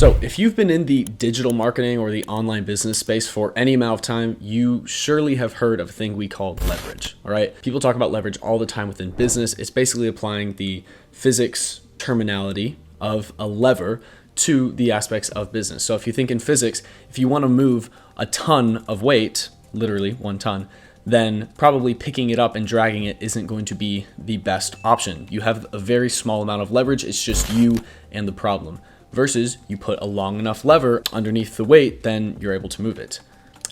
So if you've been in the digital marketing or the online business space for any amount of time, you surely have heard of a thing we call leverage, all right? People talk about leverage all the time within business. It's basically applying the physics terminology of a lever to the aspects of business. So if you think in physics, if you want to move a ton of weight, literally 1 ton, then probably picking it up and dragging it isn't going to be the best option. You have a very small amount of leverage. It's just you and the problem. Versus you put a long enough lever underneath the weight, then you're able to move it.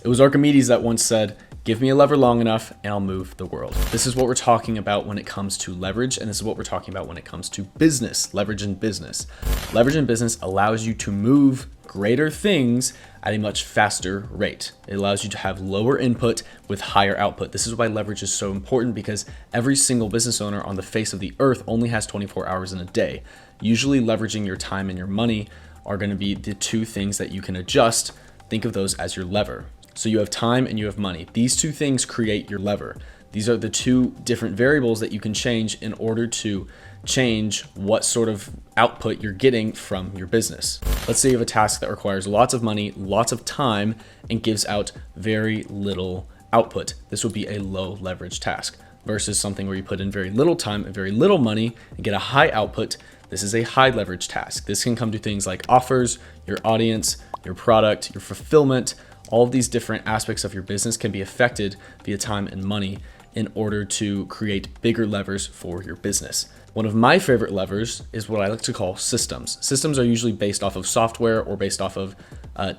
It was Archimedes that once said, "Give me a lever long enough and I'll move the world." This is what we're talking about when it comes to leverage, and this is what we're talking about when it comes to business, leverage in business. Leverage in business allows you to move greater things at a much faster rate. It allows you to have lower input with higher output. This is why leverage is so important, because every single business owner on the face of the earth only has 24 hours in a day. Usually leveraging your time and your money are going to be the two things that you can adjust. Think of those as your lever. So you have time and you have money. These two things create your lever. These are the two different variables that you can change in order to change what sort of output you're getting from your business. Let's say you have a task that requires lots of money, lots of time, and gives out very little output. This would be a low leverage task versus something where you put in very little time and very little money and get a high output. This is a high leverage task. This can come to things like offers, your audience, your product, your fulfillment. All of these different aspects of your business can be affected via time and money in order to create bigger levers for your business. One of my favorite levers is what I like to call systems. Systems are usually based off of software or based off of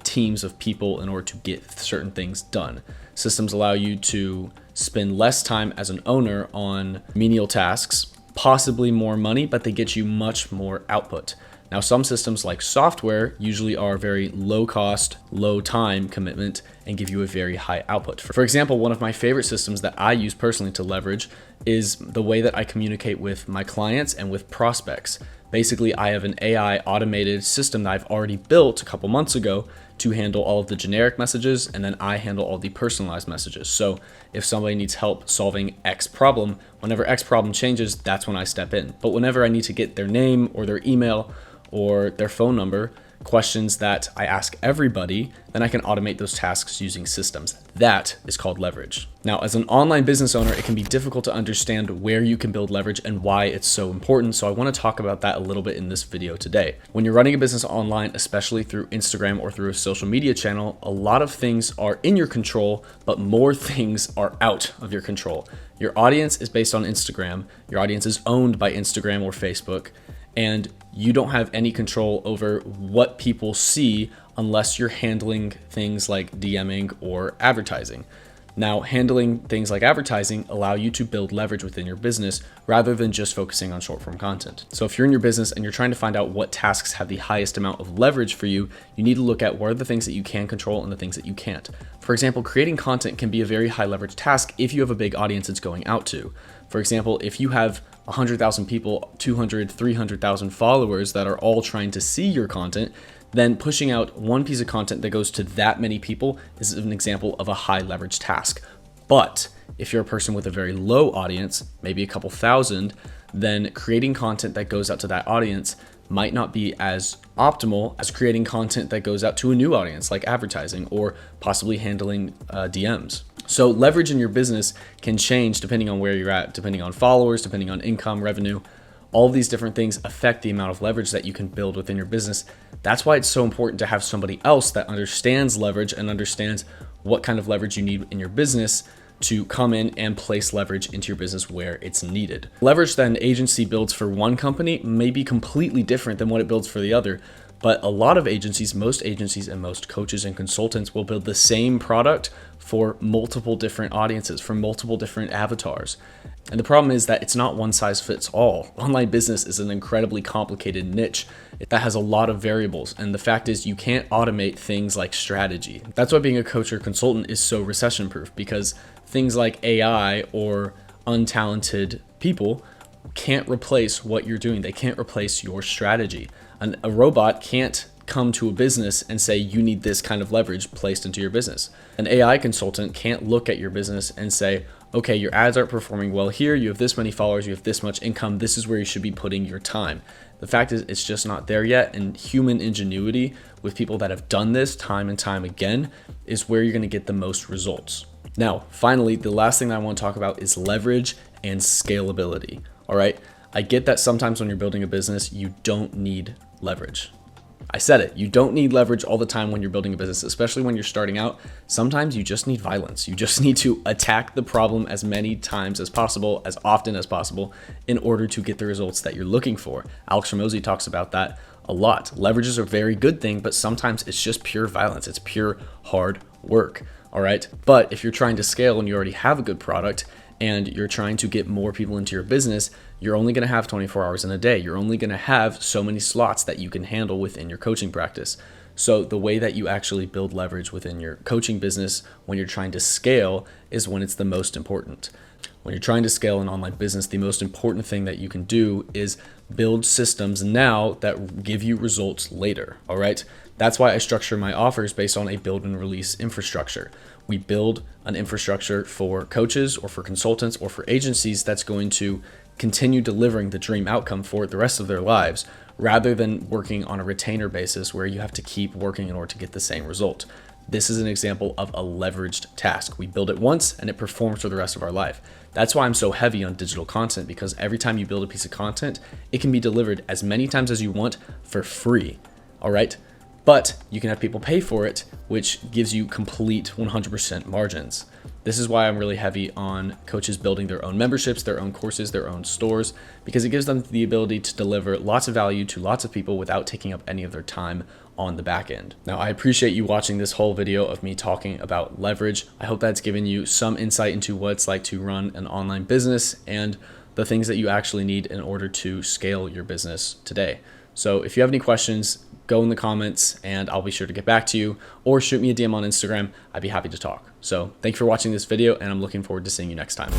teams of people in order to get certain things done. Systems allow you to spend less time as an owner on menial tasks, possibly more money, but they get you much more output. Now, some systems like software usually are very low cost, low time commitment and give you a very high output. For example, one of my favorite systems that I use personally to leverage is the way that I communicate with my clients and with prospects. Basically, I have an AI automated system that I've already built a couple months ago to handle all of the generic messages, and then I handle all the personalized messages. So if somebody needs help solving X problem, whenever X problem changes, that's when I step in. But whenever I need to get their name or their email or their phone number, questions that I ask everybody, then I can automate those tasks using systems. That is called leverage. Now, as an online business owner, it can be difficult to understand where you can build leverage and why it's so important. So I want to talk about that a little bit in this video today. When you're running a business online, especially through Instagram or through a social media channel, a lot of things are in your control, but more things are out of your control. Your audience is based on Instagram. Your audience is owned by Instagram or Facebook. And you don't have any control over what people see unless you're handling things like DMing or advertising. Now, handling things like advertising allow you to build leverage within your business rather than just focusing on short form content. So if you're in your business and you're trying to find out what tasks have the highest amount of leverage for you, you need to look at what are the things that you can control and the things that you can't. For example, creating content can be a very high leverage task if you have a big audience it's going out to. For example, if you have 100,000 people, 200, 300,000 followers that are all trying to see your content, then pushing out one piece of content that goes to that many people is an example of a high leverage task. But if you're a person with a very low audience, maybe a couple thousand, then creating content that goes out to that audience might not be as optimal as creating content that goes out to a new audience, like advertising or possibly handling DMs. So leverage in your business can change depending on where you're at, depending on followers, depending on income, revenue. All of these different things affect the amount of leverage that you can build within your business. That's why it's so important to have somebody else that understands leverage and understands what kind of leverage you need in your business to come in and place leverage into your business where it's needed. Leverage that an agency builds for one company may be completely different than what it builds for the other. But a lot of agencies, most agencies and most coaches and consultants will build the same product for multiple different audiences, for multiple different avatars. And the problem is that it's not one size fits all. Online business is an incredibly complicated niche that has a lot of variables. And the fact is you can't automate things like strategy. That's why being a coach or consultant is so recession proof, because things like AI or untalented people can't replace what you're doing. They can't replace your strategy. A robot can't come to a business and say, you need this kind of leverage placed into your business. An AI consultant can't look at your business and say, okay, your ads aren't performing well here, you have this many followers, you have this much income, this is where you should be putting your time. The fact is, it's just not there yet, and human ingenuity with people that have done this time and time again is where you're gonna get the most results. Now, finally, the last thing that I want to talk about is leverage and scalability, all right? I get that sometimes when you're building a business, you don't need leverage. I said it, you don't need leverage all the time when you're building a business, especially when you're starting out. Sometimes you just need violence. You just need to attack the problem as many times as possible, as often as possible, in order to get the results that you're looking for. Alex Hormozi talks about that a lot. Leverage is a very good thing, but sometimes it's just pure violence. It's pure hard work, all right? But if you're trying to scale and you already have a good product, and you're trying to get more people into your business, you're only gonna have 24 hours in a day. You're only gonna have so many slots that you can handle within your coaching practice. So the way that you actually build leverage within your coaching business when you're trying to scale is when it's the most important. When you're trying to scale an online business, the most important thing that you can do is build systems now that give you results later, all right? That's why I structure my offers based on a build and release infrastructure. We build an infrastructure for coaches or for consultants or for agencies that's going to continue delivering the dream outcome for the rest of their lives, rather than working on a retainer basis where you have to keep working in order to get the same result. This is an example of a leveraged task. We build it once and it performs for the rest of our life. That's why I'm so heavy on digital content, because every time you build a piece of content, it can be delivered as many times as you want for free, all right? But you can have people pay for it, which gives you complete 100% margins. This is why I'm really heavy on coaches building their own memberships, their own courses, their own stores, because it gives them the ability to deliver lots of value to lots of people without taking up any of their time on the back end. Now, I appreciate you watching this whole video of me talking about leverage. I hope that's given you some insight into what it's like to run an online business and the things that you actually need in order to scale your business today. So if you have any questions, go in the comments and I'll be sure to get back to you, or shoot me a DM on Instagram. I'd be happy to talk. So thank you for watching this video, and I'm looking forward to seeing you next time.